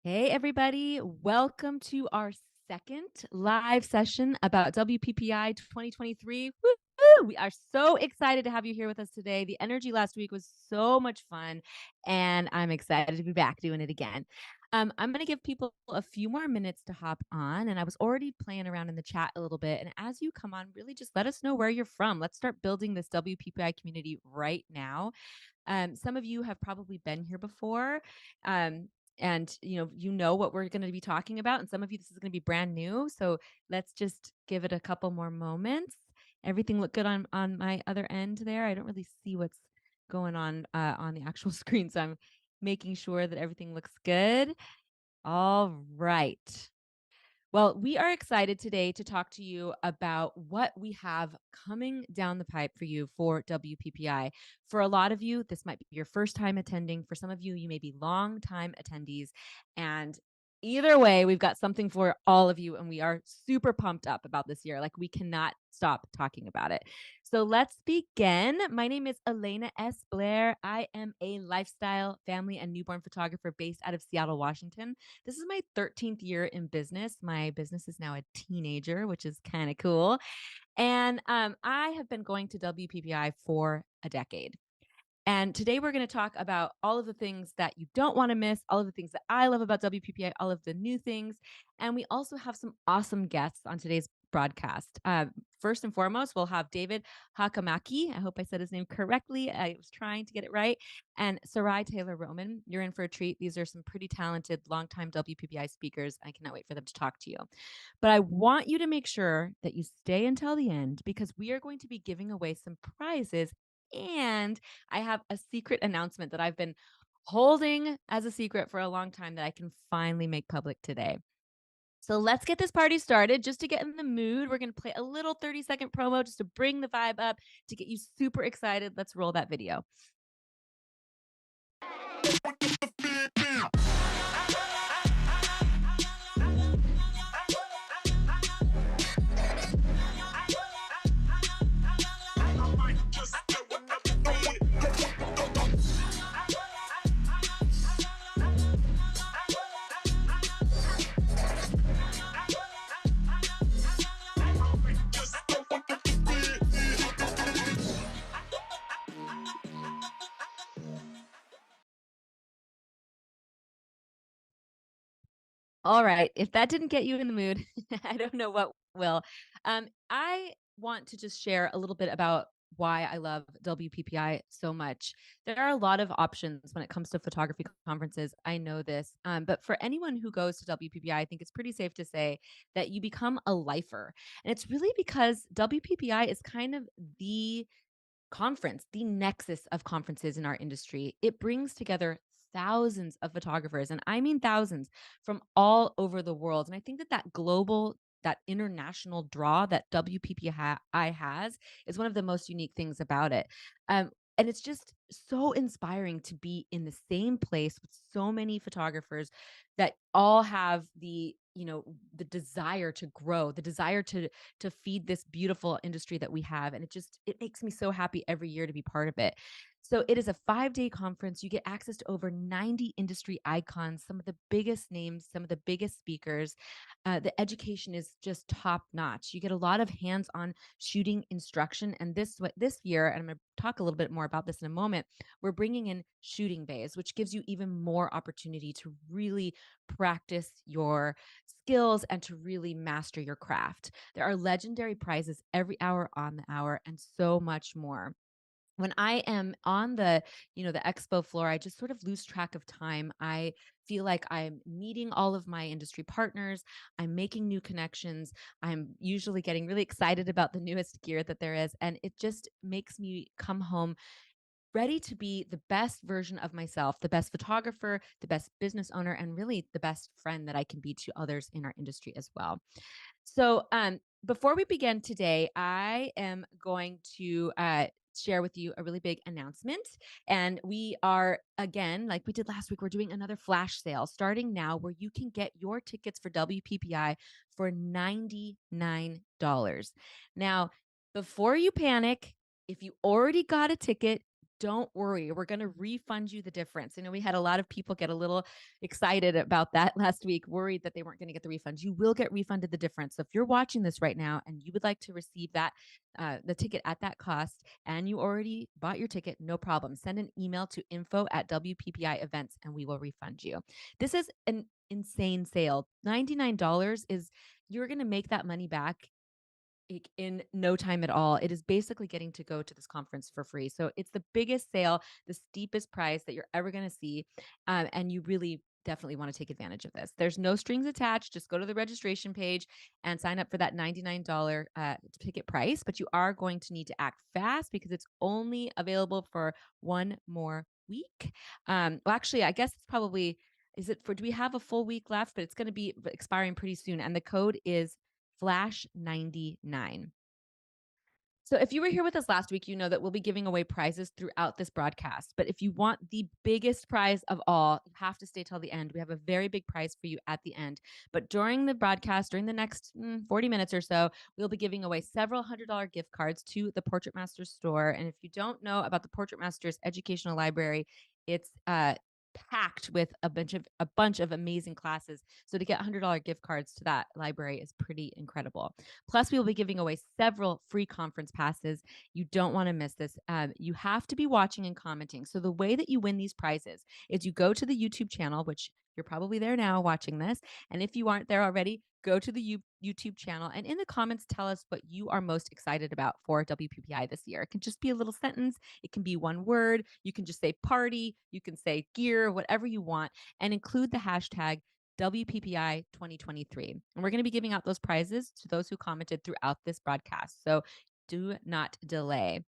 Hey, everybody. Welcome to our second live session about WPPI 2023. Woo-hoo! We are so excited to have you here with us today. The energy last week was so much fun, and I'm excited to be back doing it again. I'm going to give people a few more minutes to hop on, and I was already playing around in the chat a little bit. And as you come on, really just let us know where you're from. Let's start building this WPPI community right now. Some of you have probably been here before. Um, and you know what we're going to be talking about, and some of you this is going to be brand new, so let's just give it a couple more moments. Everything look good on my other end there? I don't really see what's going on the actual screen, so I'm making sure that everything looks good. All right. Well, we are excited today to talk to you about what we have coming down the pipe for you for WPPI. For a lot of you, this might be your first time attending. For some of you, you may be long time attendees. And either way, we've got something for all of you. And we are super pumped up about this year. Like, we cannot stop talking about it. So let's begin. My name is Elena S. Blair. I am a lifestyle, family, and newborn photographer based out of Seattle, Washington. This is my 13th year in business. My business is now a teenager, which is kind of cool. And I have been going to WPPI for a decade. And today we're going to talk about all of the things that you don't want to miss, all of the things that I love about WPPI, all of the new things. And we also have some awesome guests on today's broadcast. First and foremost, we'll have David Hakamaki. I hope I said his name correctly. I was trying to get it right. And Sarai Roman. You're in for a treat. These are some pretty talented, longtime WPPI speakers. I cannot wait for them to talk to you. But I want you to make sure that you stay until the end because we are going to be giving away some prizes, and I have a secret announcement that I've been holding as a secret for a long time that I can finally make public today. So let's get this party started. Just to get in the mood, we're going to play a little 30-second promo just to bring the vibe up, to get you super excited. Let's roll that video. All right. If that didn't get you in the mood, I don't know what will. I want to just share a little bit about why I love WPPI so much. There are a lot of options when it comes to photography conferences. I know this. But for anyone who goes to WPPI, I think it's pretty safe to say that you become a lifer. And it's really because WPPI is kind of the conference, the nexus of conferences in our industry. It brings together thousands of photographers, and I mean thousands, from all over the world. And I think that that international draw that WPPI has is one of the most unique things about it. And it's just so inspiring to be in the same place with so many photographers that all have the desire to grow, the desire to feed this beautiful industry that we have. And it makes me so happy every year to be part of it. So it is a 5-day conference. You get access to over 90 industry icons, some of the biggest names, some of the biggest speakers. The education is just top notch. You get a lot of hands-on shooting instruction. And this year, and I'm going to talk a little bit more about this in a moment, we're bringing in shooting bays, which gives you even more opportunity to really practice your skills and to really master your craft. There are legendary prizes every hour on the hour and so much more. When I am on the expo floor, I just sort of lose track of time. I feel like I'm meeting all of my industry partners. I'm making new connections. I'm usually getting really excited about the newest gear that there is. And it just makes me come home ready to be the best version of myself, the best photographer, the best business owner, and really the best friend that I can be to others in our industry as well. So, before we begin today, I am going to share with you a really big announcement. And we are, again, like we did last week, we're doing another flash sale starting now where you can get your tickets for WPPI for $99. Now, before you panic, if you already got a ticket, don't worry. We're going to refund you the difference. We had a lot of people get a little excited about that last week, worried that they weren't going to get the refund. You will get refunded the difference. So if you're watching this right now and you would like to receive that, the ticket at that cost, and you already bought your ticket, no problem. Send an email to info@WPPI events and we will refund you. This is an insane sale. $99 is, you're going to make that money back in no time at all. It is basically getting to go to this conference for free. So it's the biggest sale, the steepest price that you're ever going to see. And you really definitely want to take advantage of this. There's no strings attached. Just go to the registration page and sign up for that $99 ticket price. But you are going to need to act fast because it's only available for one more week. Well, actually, I guess it's probably, do we have a full week left? But it's going to be expiring pretty soon. And the code is Flash 99. So if you were here with us last week, you know that we'll be giving away prizes throughout this broadcast. But if you want the biggest prize of all, you have to stay till the end. We have a very big prize for you at the end. But during the broadcast, during the next 40 minutes or so, we'll be giving away several $100 gift cards to the Portrait Masters store. And if you don't know about the Portrait Masters educational library, it's packed with a bunch of amazing classes. So to get $100 gift cards to that library is pretty incredible. Plus, we will be giving away several free conference passes. You don't want to miss this. You have to be watching and commenting. So the way that you win these prizes is you go to the YouTube channel, which you're probably there now watching this. And if you aren't there already, go to the YouTube channel and in the comments, tell us what you are most excited about for WPPI this year. It can just be a little sentence. It can be one word. You can just say party. You can say gear, whatever you want, and include the hashtag WPPI 2023. And we're going to be giving out those prizes to those who commented throughout this broadcast. So do not delay.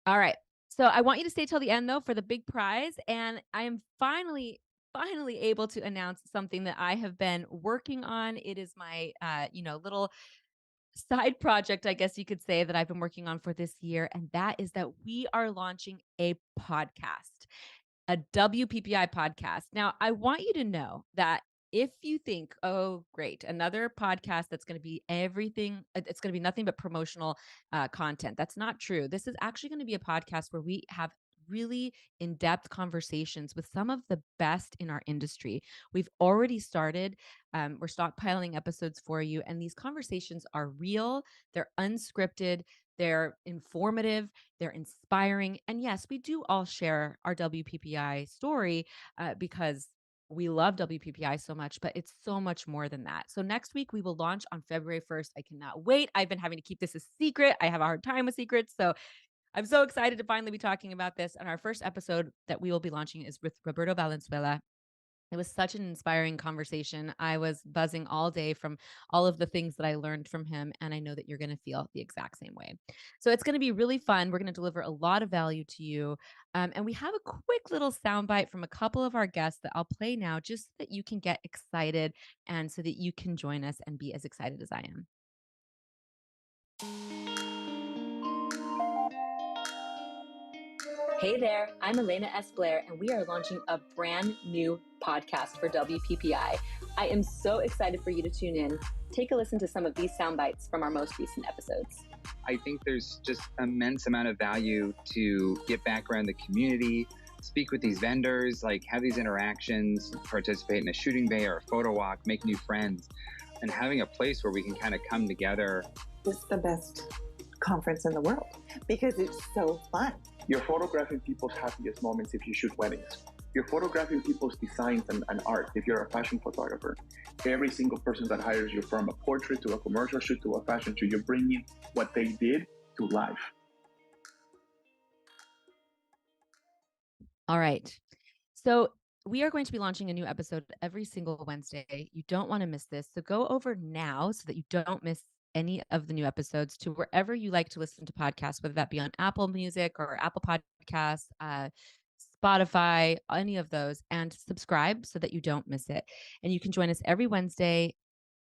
All right. So I want you to stay till the end, though, for the big prize. And I am finally able to announce something that I have been working on. It is my, little side project, I guess you could say, that I've been working on for this year. And that is that we are launching a podcast, a WPPI podcast. Now, I want you to know that if you think, oh, great, another podcast that's going to be everything, it's going to be nothing but promotional content. That's not true. This is actually going to be a podcast where we have really in-depth conversations with some of the best in our industry. We've already started. We're stockpiling episodes for you. And these conversations are real. They're unscripted. They're informative, they're inspiring. And yes, we do all share our WPPI story because we love WPPI so much, but it's so much more than that. So next week, we will launch on February 1st. I cannot wait. I've been having to keep this a secret. I have a hard time with secrets. So I'm so excited to finally be talking about this. And our first episode that we will be launching is with Roberto Valenzuela. It was such an inspiring conversation. I was buzzing all day from all of the things that I learned from him. And I know that you're going to feel the exact same way. So it's going to be really fun. We're going to deliver a lot of value to you. And we have a quick little soundbite from a couple of our guests that I'll play now just so that you can get excited and so that you can join us and be as excited as I am. Hey there, I'm Elena Blair, and we are launching a brand new podcast for WPPI. I am so excited for you to tune in. Take a listen to some of these sound bites from our most recent episodes. I think there's just immense amount of value to get back around the community, speak with these vendors, like have these interactions, participate in a shooting bay or a photo walk, make new friends, and having a place where we can kind of come together. It's the best conference in the world because it's so fun. You're photographing people's happiest moments if you shoot weddings. You're photographing people's designs and art if you're a fashion photographer. Every single person that hires you, from a portrait to a commercial shoot to a fashion shoot, you're bringing what they did to life. All right. So we are going to be launching a new episode every single Wednesday. You don't want to miss this. So go over now so that you don't miss any of the new episodes to wherever you like to listen to podcasts, whether that be on Apple Music or Apple Podcasts, Spotify, any of those, and subscribe so that you don't miss it. And you can join us every Wednesday.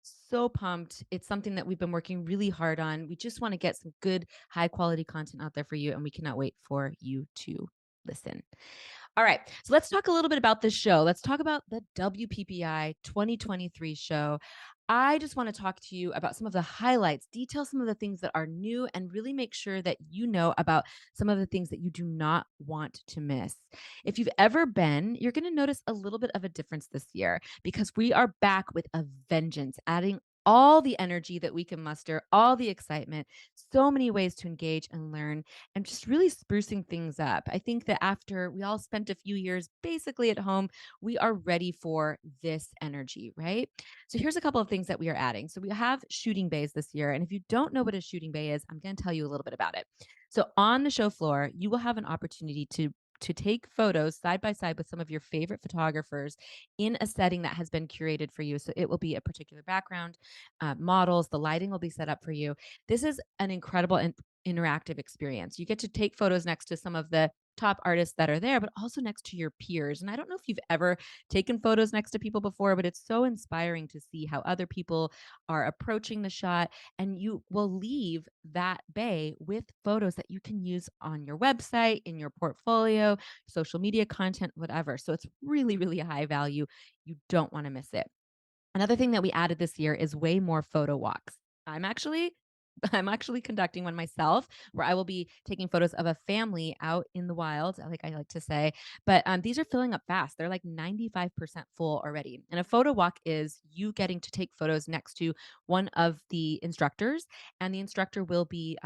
So pumped. It's something that we've been working really hard on. We just want to get some good, high quality content out there for you, and we cannot wait for you to listen. All right. So let's talk a little bit about this show. Let's talk about the WPPI 2023 show. I just want to talk to you about some of the highlights, detail some of the things that are new, and really make sure that you know about some of the things that you do not want to miss. If you've ever been, you're going to notice a little bit of a difference this year because we are back with a vengeance, adding all the energy that we can muster, all the excitement, so many ways to engage and learn, and just really sprucing things up. I think that after we all spent a few years basically at home, we are ready for this energy, right? So here's a couple of things that we are adding. So we have shooting bays this year. And if you don't know what a shooting bay is, I'm going to tell you a little bit about it. So on the show floor, you will have an opportunity to take photos side by side with some of your favorite photographers in a setting that has been curated for you. So it will be a particular background, models, the lighting will be set up for you. This is an incredible and interactive experience. You get to take photos next to some of the top artists that are there, but also next to your peers. And I don't know if you've ever taken photos next to people before, but it's so inspiring to see how other people are approaching the shot. And you will leave that bay with photos that you can use on your website, in your portfolio, social media content, whatever. So it's really, really high value. You don't want to miss it. Another thing that we added this year is way more photo walks. I'm actually I'm actually conducting one myself where I will be taking photos of a family out in the wild, like I like to say. But these are filling up fast. They're like 95% full already. And a photo walk is you getting to take photos next to one of the instructors, and the instructor will be,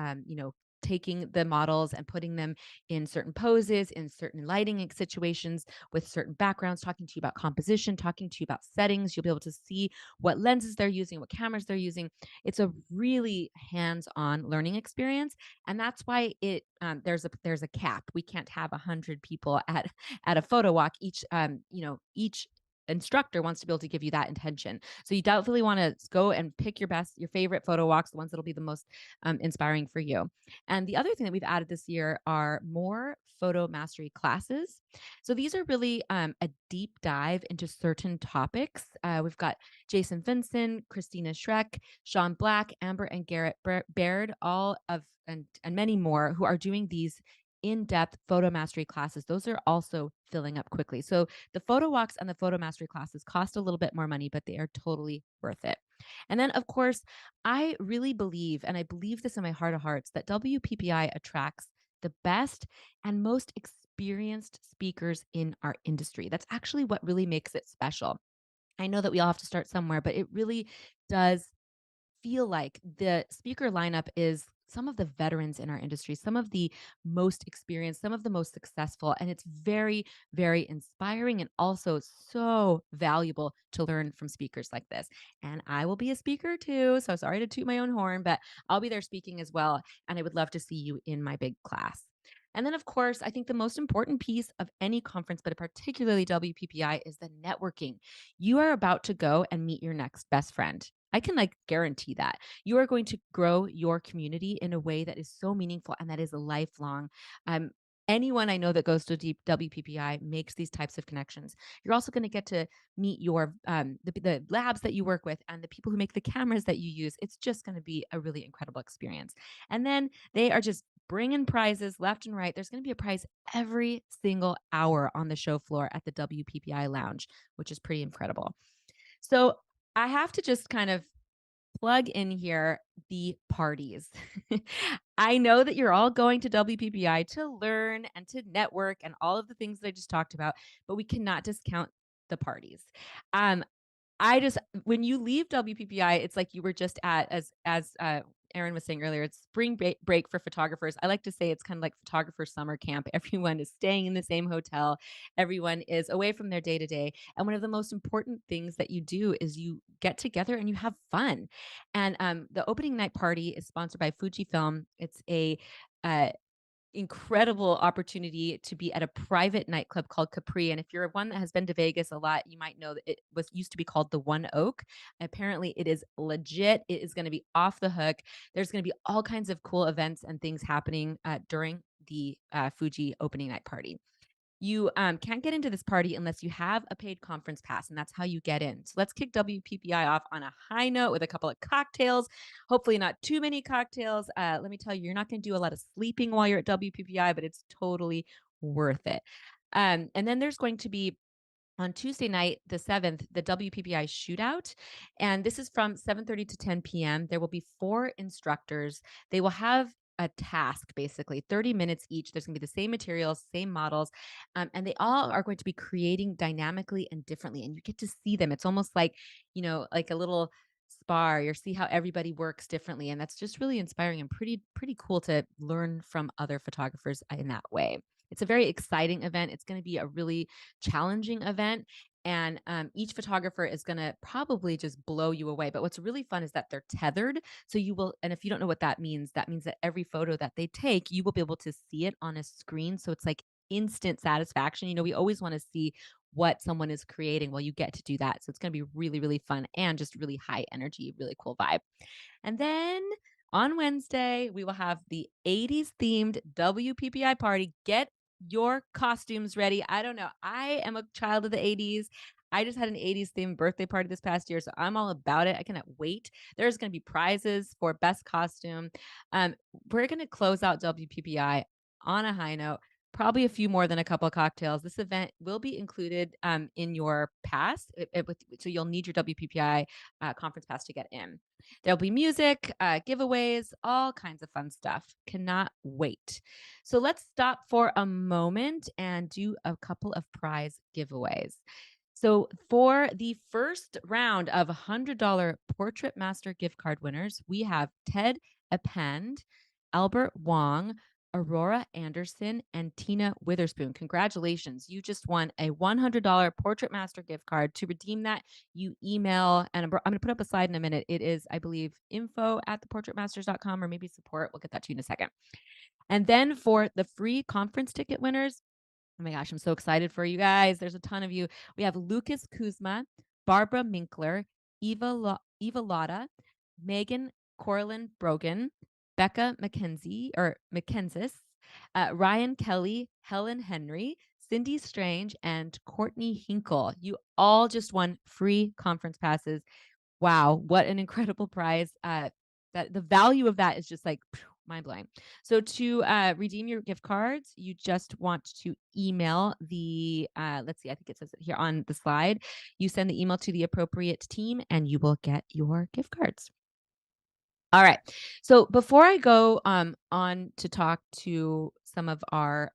taking the models and putting them in certain poses, in certain lighting situations, with certain backgrounds, talking to you about composition, talking to you about settings. You'll be able to see what lenses they're using, what cameras they're using. It's a really hands-on learning experience, and that's why there's a cap. We can't have 100 people at a photo walk. Each instructor wants to be able to give you that intention. So you definitely want to go and pick your favorite photo walks, the ones that'll be the most inspiring for you. And the other thing that we've added this year are more photo mastery classes. So these are really a deep dive into certain topics. We've got Jason Vincent, Christina Schreck, Sean Black, Amber and Garrett Baird, all of and many more who are doing these in-depth photo mastery classes. Those are also filling up quickly. So the photo walks and the photo mastery classes cost a little bit more money, but they are totally worth it. And then, of course, I really believe, and I believe this in my heart of hearts, that WPPI attracts the best and most experienced speakers in our industry. That's actually what really makes it special. I know that we all have to start somewhere, but it really does feel like the speaker lineup is some of the veterans in our industry, some of the most experienced, some of the most successful. And it's very, very inspiring and also so valuable to learn from speakers like this. And I will be a speaker too. So sorry to toot my own horn, but I'll be there speaking as well. And I would love to see you in my big class. And then, of course, I think the most important piece of any conference, but particularly WPPI, is the networking. You are about to go and meet your next best friend. I can guarantee that you are going to grow your community in a way that is so meaningful and that is lifelong. Um, Anyone I know that goes to deep WPPI makes these types of connections. You're also going to get to meet the labs that you work with and the people who make the cameras that you use. It's just going to be a really incredible experience. And then they are just bringing prizes left and right. There's going to be a prize every single hour on the show floor at the WPPI lounge, which is pretty incredible. So I have to just kind of plug in here the parties. I know that you're all going to WPPI to learn and to network and all of the things that I just talked about, but we cannot discount the parties. Um, I just when you leave WPPI, it's like you were just at as Aaron was saying earlier, it's spring break for photographers. I like to say it's kind of like photographer summer camp. Everyone is staying in the same hotel. Everyone is away from their day to day. And one of the most important things that you do is you get together and you have fun. And the opening night party is sponsored by Fujifilm. It's a uh, incredible opportunity to be at a private nightclub called Capri. And if you're one that has been to Vegas a lot, you might know that it was used to be called the One Oak. Apparently, it is legit. It is going to be off the hook. There's going to be all kinds of cool events and things happening during the Fuji opening night party. You can't get into this party unless you have a paid conference pass, and that's how you get in. So let's kick WPPI off on a high note with a couple of cocktails. Hopefully, not too many cocktails. Let me tell you, you're not going to do a lot of sleeping while you're at WPPI, but it's totally worth it. And then there's going to be on Tuesday night, the 7th, the WPPI shootout. And this is from 7:30 to 10 p.m. There will be 4 instructors. They will have a task, basically 30 minutes each. There's going to be the same materials, same models, and they all are going to be creating dynamically and differently. And you get to see them. It's almost like, like a little spar. You see how everybody works differently. And that's just really inspiring and pretty cool to learn from other photographers in that way. It's a very exciting event. It's going to be a really challenging event. And each photographer is going to probably just blow you away. But what's really fun is that they're tethered. So you will, and if you don't know what that means that every photo that they take, you will be able to see it on a screen. So it's like instant satisfaction. We always want to see what someone is creating. Well, you get to do that. So it's going to be really, really fun and just really high energy, really cool vibe. And then on Wednesday, we will have the 80s themed WPPI party. Get your costumes ready. I don't know. I am a child of the 80s. I just had an 80s themed birthday party this past year, so I'm all about it. I cannot wait. There's going to be prizes for best costume. We're going to close out WPPI on a high note. Probably a few more than a couple of cocktails. This event will be included in your pass, so you'll need your WPPI conference pass to get in. There'll be music, giveaways, all kinds of fun stuff. Cannot wait. So let's stop for a moment and do a couple of prize giveaways. So for the first round of $100 Portrait Master gift card winners, we have Ted Append, Albert Wong, Aurora Anderson, and Tina Witherspoon. Congratulations. You just won a $100 Portrait Master gift card. To redeem that, you email, and I'm going to put up a slide in a minute. It is, I believe, info@theportraitmasters.com or maybe support. We'll get that to you in a second. And then for the free conference ticket winners, oh my gosh, I'm so excited for you guys. There's a ton of you. We have Lucas Kuzma, Barbara Minkler, Eva Lotta, Megan Corlin Brogan, Becca McKenzie, Ryan Kelly, Helen Henry, Cindy Strange, and Courtney Hinkle. You all just won free conference passes. Wow, what an incredible prize. That the value of that is just like mind blowing. So to redeem your gift cards, you just want to email the, let's see, I think it says it here on the slide. You send the email to the appropriate team and you will get your gift cards. All right. So before I go on to talk to some of our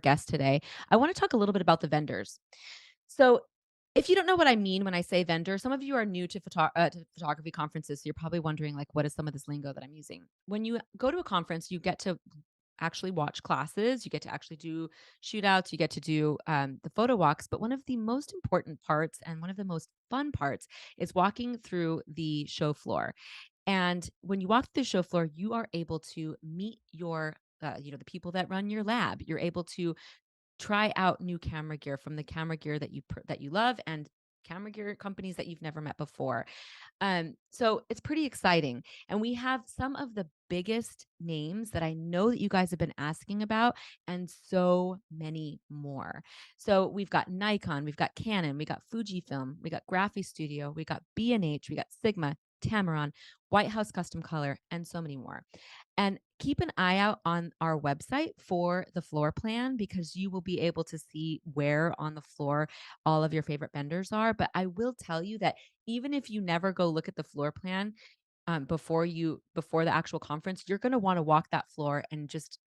guests today, I want to talk a little bit about the vendors. So if you don't know what I mean when I say vendor, some of you are new to, to photography conferences. So you're probably wondering, like, what is some of this lingo that I'm using? When you go to a conference, you get to actually watch classes, you get to actually do shootouts, you get to do the photo walks. But one of the most important parts and one of the most fun parts is walking through the show floor. And when you walk through the show floor, you are able to meet your the people that run your lab. You're able to try out new camera gear from the camera gear that you love and camera gear companies that you've never met before. So it's pretty exciting. And we have some of the biggest names that I know that you guys have been asking about and so many more. So we've got Nikon, we've got Canon, we got Fujifilm, we got Graphy Studio, we got B&H, we got Sigma, Tamron, White House Custom Color, and so many more. And keep an eye out on our website for the floor plan because you will be able to see where on the floor all of your favorite vendors are. But I will tell you that even if you never go look at the floor plan before the actual conference, you're going to want to walk that floor and just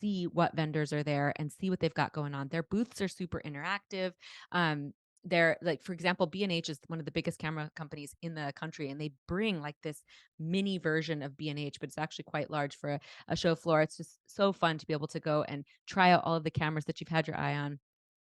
see what vendors are there and see what they've got going on. Their booths are super interactive. They're like, for example, B&H is one of the biggest camera companies in the country, and they bring like this mini version of B&H, but it's actually quite large for a show floor. It's just so fun to be able to go and try out all of the cameras that you've had your eye on.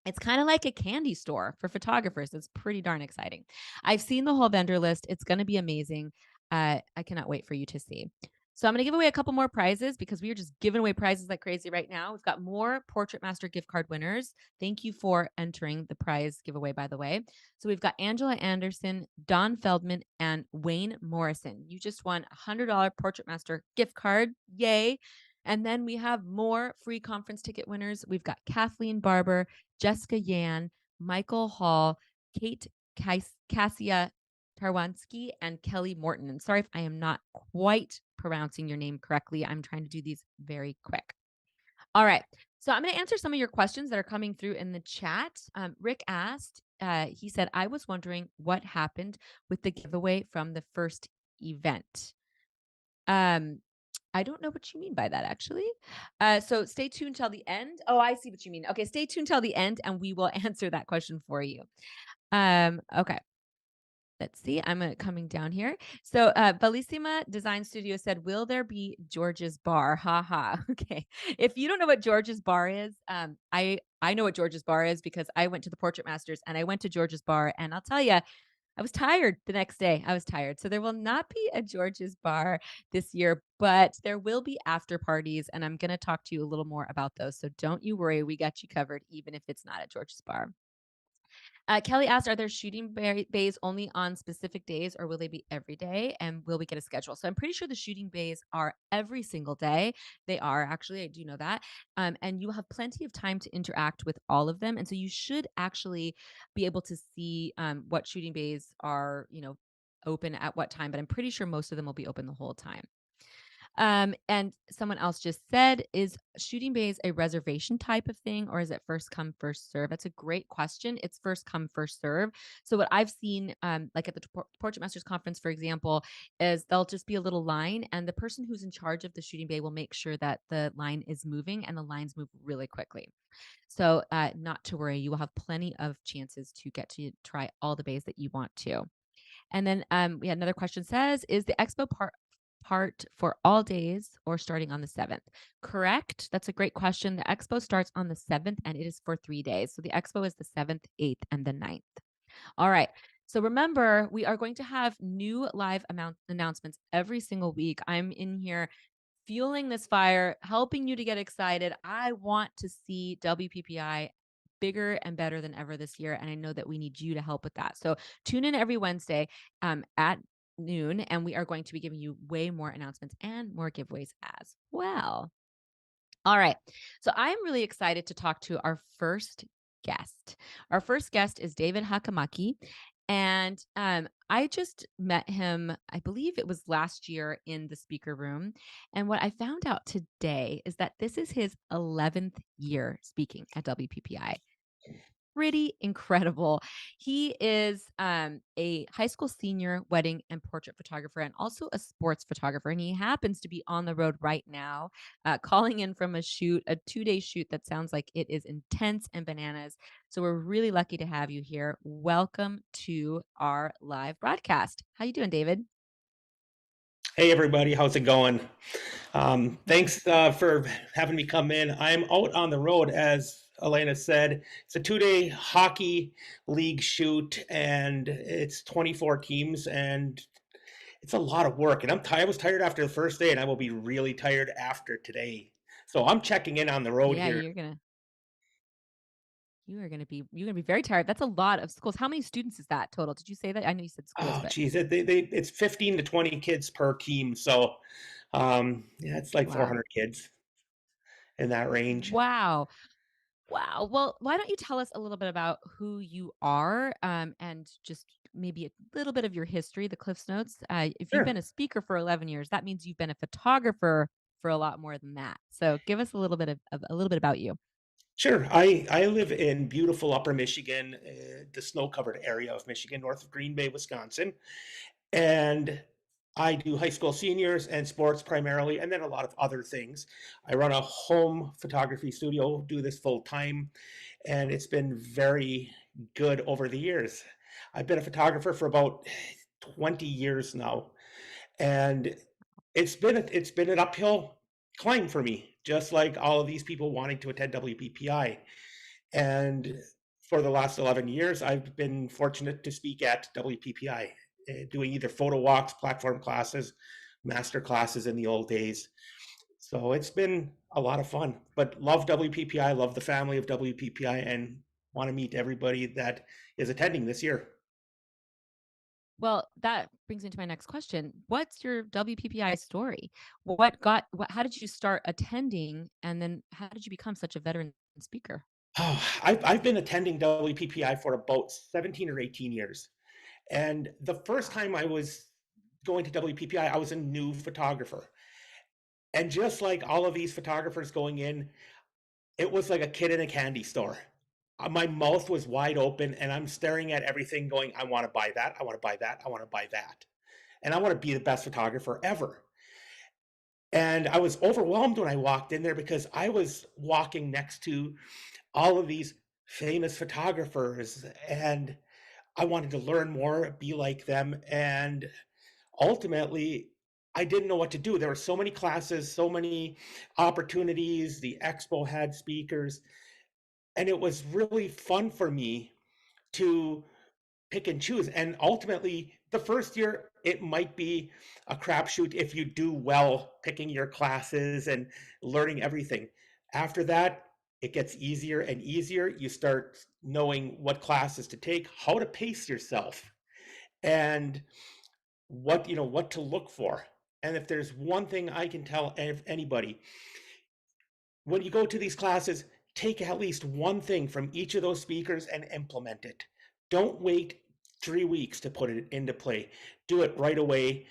It's kind of like a candy store for photographers. It's pretty darn exciting. I've seen the whole vendor list. It's going to be amazing. I cannot wait for you to see. So I'm going to give away a couple more prizes because we are just giving away prizes like crazy right now. We've got more Portrait Master gift card winners. Thank you for entering the prize giveaway, by the way. So we've got Angela Anderson, Don Feldman, and Wayne Morrison. You just won a $100 Portrait Master gift card. Yay. And then we have more free conference ticket winners. We've got Kathleen Barber, Jessica Yan, Michael Hall, Kate Cassia Tarwansky, and Kelly Morton. And sorry if I am not quite pronouncing your name correctly. I'm trying to do these very quick. All right. So I'm going to answer some of your questions that are coming through in the chat. Rick asked, he said, I was wondering what happened with the giveaway from the first event. I don't know what you mean by that, actually. So stay tuned till the end. Oh, I see what you mean. Okay, stay tuned till the end, and we will answer that question for you. Okay. Let's see. I'm coming down here. So, Bellissima Design Studio said, "Will there be George's Bar?" Ha ha. Okay. If you don't know what George's Bar is, I know what George's Bar is because I went to the Portrait Masters and I went to George's Bar, and I'll tell you, I was tired the next day. I was tired. So there will not be a George's Bar this year, but there will be after parties, and I'm going to talk to you a little more about those. So don't you worry, we got you covered, even if it's not at George's Bar. Kelly asked, are there shooting bays only on specific days or will they be every day? And will we get a schedule? So I'm pretty sure the shooting bays are every single day. They are actually, I do know that. And you will have plenty of time to interact with all of them. And so you should actually be able to see what shooting bays are, open at what time, but I'm pretty sure most of them will be open the whole time. And someone else just said, is shooting bays a reservation type of thing or is it first come, first serve? That's a great question. It's first come, first serve. So what I've seen, like at the Portrait Masters Conference, for example, is there'll just be a little line and the person who's in charge of the shooting bay will make sure that the line is moving and the lines move really quickly. So not to worry, you will have plenty of chances to get to try all the bays that you want to. And then we had another question says, is the expo part for all days or starting on the 7th? Correct. That's a great question. The expo starts on the 7th and it is for 3 days. So the expo is the 7th, 8th, and the 9th. All right. So remember, we are going to have new live announcements every single week. I'm in here fueling this fire, helping you to get excited. I want to see WPPI bigger and better than ever this year. And I know that we need you to help with that. So tune in every Wednesday at noon, and we are going to be giving you way more announcements and more giveaways as well. All right. So I'm really excited to talk to our first guest. Our first guest is David Hakamaki. And I just met him, I believe it was last year in the speaker room. And what I found out today is that this is his 11th year speaking at WPPI. Pretty incredible. He is a high school senior wedding and portrait photographer and also a sports photographer. And he happens to be on the road right now, calling in from a 2-day shoot that sounds like it is intense and bananas. So we're really lucky to have you here. Welcome to our live broadcast. How you doing, David? Hey everybody, how's it going? Thanks for having me come in. I'm out on the road, as Elena said. It's a 2-day hockey league shoot, and it's 24 teams, and it's a lot of work. And I was tired after the first day, and I will be really tired after today. So I'm checking in on the road Yeah, here. you're gonna be very tired. That's a lot of schools. How many students is that total? Did you say that? I know you said schools, Oh, but geez, it's 15 to 20 kids per team. So yeah, it's like wow. 400 kids in that range. Wow. Wow. Well, why don't you tell us a little bit about who you are and just maybe a little bit of your history, the Cliffs Notes. If you've Sure. been a speaker for 11 years, that means you've been a photographer for a lot more than that. So give us a little bit of a little bit about you. Sure. I live in beautiful Upper Michigan, the snow-covered area of Michigan, north of Green Bay, Wisconsin. And I do high school seniors and sports primarily, and then a lot of other things. I run a home photography studio, do this full time, and it's been very good over the years. I've been a photographer for about 20 years now, and it's been an uphill climb for me, just like all of these people wanting to attend WPPI. And for the last 11 years, I've been fortunate to speak at WPPI, doing either photo walks, platform classes, master classes in the old days. So it's been a lot of fun, but love WPPI, love the family of WPPI, and want to meet everybody that is attending this year. Well, that brings me to my next question. What's your WPPI story? How did you start attending and then how did you become such a veteran speaker? Oh, I've been attending WPPI for about 17 or 18 years. And the first time I was going to WPPI, I was a new photographer. And just like all of these photographers going in, It was like a kid in a candy store. My mouth was wide open and I'm staring at everything going, I want to buy that. I want to buy that. I want to buy that. And I want to be the best photographer ever. And I was overwhelmed when I walked in there because I was walking next to all of these famous photographers and I wanted to learn more, be like them. And ultimately, I didn't know what to do. There were so many classes, so many opportunities. The expo had speakers, and it was really fun for me to pick and choose. And ultimately, the first year, it might be a crapshoot if you do well picking your classes and learning everything. After that, it gets easier and easier. You start knowing what classes to take, how to pace yourself, and what to look for. And if there's one thing I can tell anybody, when you go to these classes, take at least one thing from each of those speakers and implement it. Don't wait 3 weeks to put it into play. Do it right away.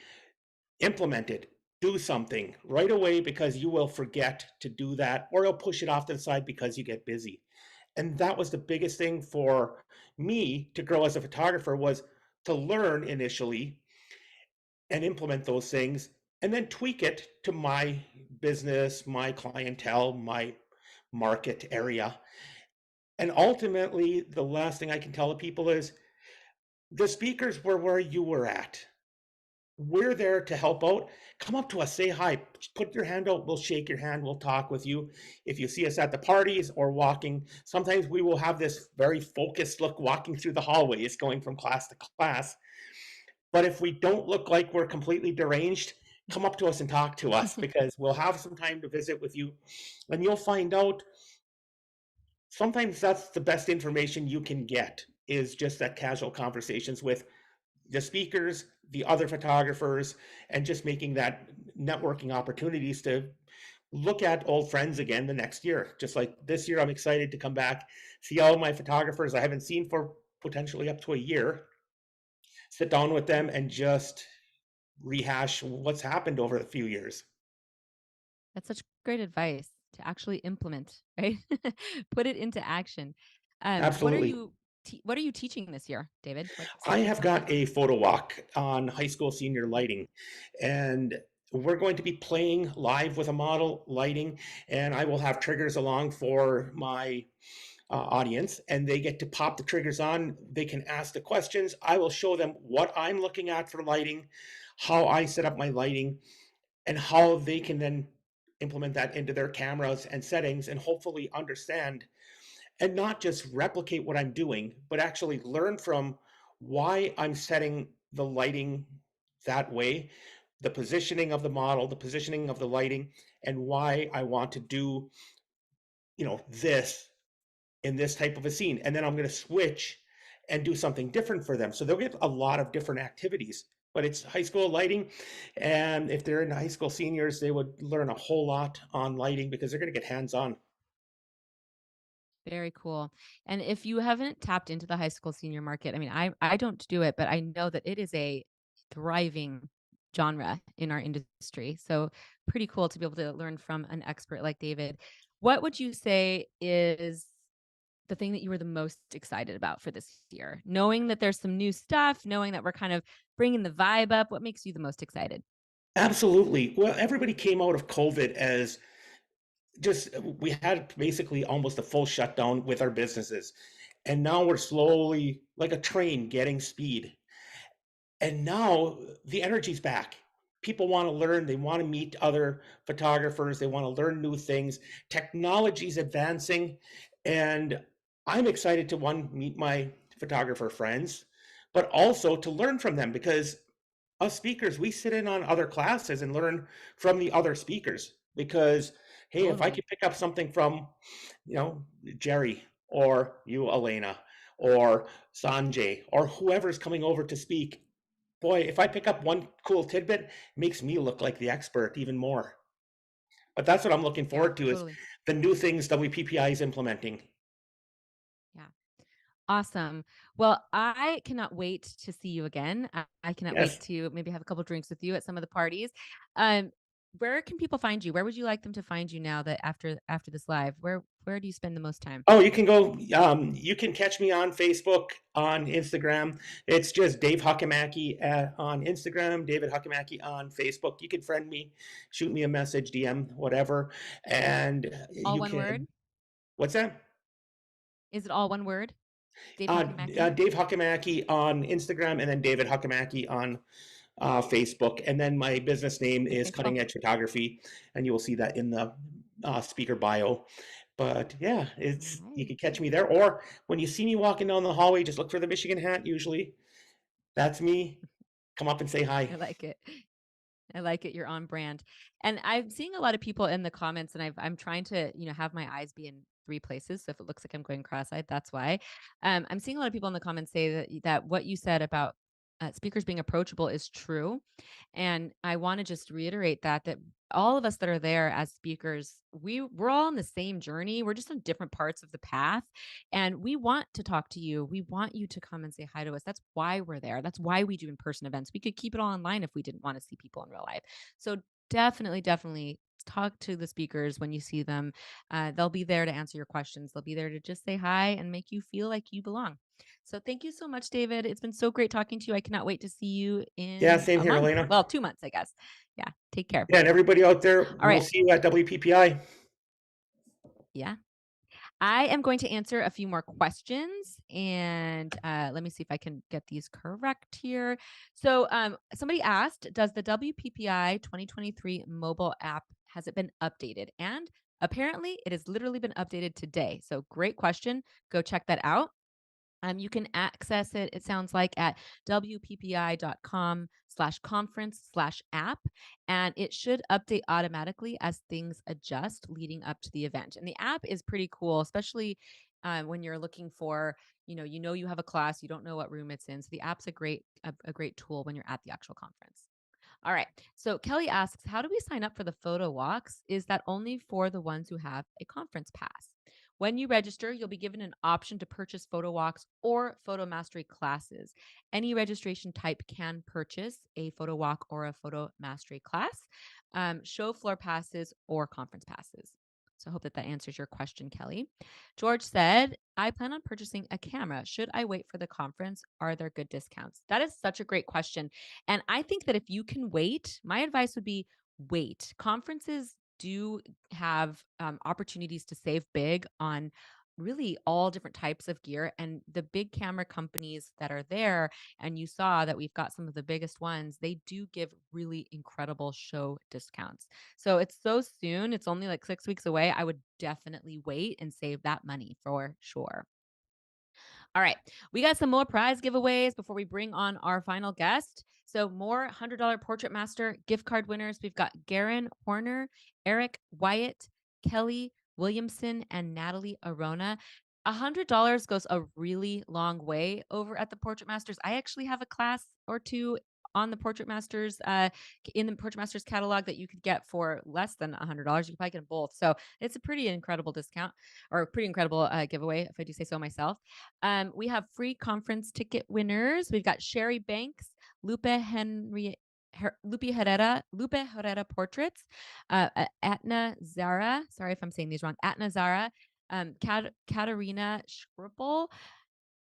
Implement it. Do something right away because you will forget to do that, or you'll push it off to the side because you get busy. And that was the biggest thing for me to grow as a photographer, was to learn initially and implement those things and then tweak it to my business, my clientele, my market area. And ultimately, the last thing I can tell the people is the speakers were where you were at. We're there to help out. Come up to us, say hi, put your hand out, we'll shake your hand, we'll talk with you. If you see us at the parties or walking, sometimes we will have this very focused look walking through the hallways, going from class to class. But if we don't look like we're completely deranged, come up to us and talk to us because we'll have some time to visit with you. And you'll find out sometimes that's the best information you can get, is just that casual conversations with the speakers, the other photographers, and just making that networking opportunities to look at old friends again the next year. Just like this year, I'm excited to come back, see all my photographers I haven't seen for potentially up to a year, sit down with them and just rehash what's happened over a few years. That's such great advice to actually implement, right? Put it into action. What are Absolutely. you what are you teaching this year, David? What I subject? have got a photo walk on high school senior lighting, and we're going to be playing live with a model lighting, and I will have triggers along for my audience, and they get to pop the triggers on. They can ask the questions. I will show them what I'm looking at for lighting, how I set up my lighting, and how they can then implement that into their cameras and settings and hopefully understand and not just replicate what I'm doing, but actually learn from why I'm setting the lighting that way, the positioning of the model, the positioning of the lighting, and why I want to do, this in this type of a scene. And then I'm going to switch and do something different for them. So they'll get a lot of different activities. But it's high school lighting. And if they're in high school seniors, they would learn a whole lot on lighting because they're going to get hands on. Very cool. And if you haven't tapped into the high school senior market, I mean, I don't do it, but I know that it is a thriving genre in our industry. So pretty cool to be able to learn from an expert like David. What would you say is the thing that you were the most excited about for this year? Knowing that there's some new stuff, knowing that we're kind of bringing the vibe up, what makes you the most excited? Absolutely. Well, everybody came out of COVID as just we had basically almost a full shutdown with our businesses. And now we're slowly, like a train, getting speed. And now the energy's back. People want to learn, they want to meet other photographers, they want to learn new things. Technology's advancing, and I'm excited to one meet my photographer friends, but also to learn from them because us speakers, we sit in on other classes and learn from the other speakers because hey, if I Totally. could pick up something from, Jerry or you, Elena, or Sanjay, or whoever's coming over to speak, boy, if I pick up one cool tidbit, it makes me look like the expert even more. But that's what I'm looking Yeah, forward to is totally. the new things WPPI is implementing. Yeah. Awesome. Well, I cannot wait to see you again. I cannot wait Yes, to maybe have a couple drinks with you at some of the parties. Um, Where can people find you? Where would you like them to find you now that after this live? Where do you spend the most time? Oh, you can go. You can catch me on Facebook, on Instagram. It's just Dave Hakamaki on Instagram, David Hakamaki on Facebook. You can friend me, shoot me a message, DM, whatever, and All you one word? can. What's that? Is it all one word? David Hakamaki? Dave Hakamaki on Instagram, and then David Hakamaki on Facebook. And then my business name is Okay, cool. Cutting Edge Photography, and you will see that in the speaker bio. But yeah, you can catch me there. Or when you see me walking down the hallway, just look for the Michigan hat. Usually, that's me. Come up and say hi. I like it. I like it. You're on brand. And I'm seeing a lot of people in the comments, and I'm trying to, have my eyes be in three places. So if it looks like I'm going cross-eyed, that's why. I'm seeing a lot of people in the comments say that what you said about speakers being approachable is true. And I want to just reiterate that all of us that are there as speakers, we're all on the same journey. We're just on different parts of the path. And we want to talk to you. We want you to come and say hi to us. That's why we're there. That's why we do in-person events. We could keep it all online if we didn't want to see people in real life. So definitely talk to the speakers when you see them. They'll be there to answer your questions. They'll be there to just say hi and make you feel like you belong. So thank you so much, David. It's been so great talking to you. I cannot wait to see you Yeah, in same a here, month. Elena. Well, 2 months, I guess. Yeah. Take care. Yeah, and everybody out there, All we'll right. see you at WPPI. Yeah. I am going to answer a few more questions, and let me see if I can get these correct here. So somebody asked, does the WPPI 2023 mobile app, has it been updated? And apparently it has literally been updated today. So great question. Go check that out. You can access it, it sounds like, at wppi.com/conference/app, and it should update automatically as things adjust leading up to the event. And the app is pretty cool, especially when you're looking for, you have a class, you don't know what room it's in. So the app's a great tool when you're at the actual conference. All right. So Kelly asks, how do we sign up for the photo walks? Is that only for the ones who have a conference pass? When you register, you'll be given an option to purchase photo walks or photo mastery classes. Any registration type can purchase a photo walk or a photo mastery class, show floor passes, or conference passes. So I hope that answers your question, Kelly. George said, I plan on purchasing a camera. Should I wait for the conference? Are there good discounts? That is such a great question. And I think that if you can wait, my advice would be wait. Conferences do have opportunities to save big on really all different types of gear, and the big camera companies that are there, and you saw that we've got some of the biggest ones, they do give really incredible show discounts. So it's so soon, it's only like 6 weeks away. I would definitely wait and save that money for sure. All right. We got some more prize giveaways before we bring on our final guest. So, more $100 Portrait Master gift card winners. We've got Garen Horner, Eric Wyatt, Kelly Williamson, and Natalie Arona. $100 goes a really long way over at the Portrait Masters. I actually have a class or two on the Portrait Masters, in the Portrait Masters catalog, that you could get for less than $100. You could probably get them both. So it's a pretty incredible discount, or a pretty incredible giveaway, if I do say so myself. We have free conference ticket winners. We've got Sherry Banks, Lupe Herrera Portraits, Atna Zara. Sorry if I'm saying these wrong. Atna Zara, Katarina Schruppel,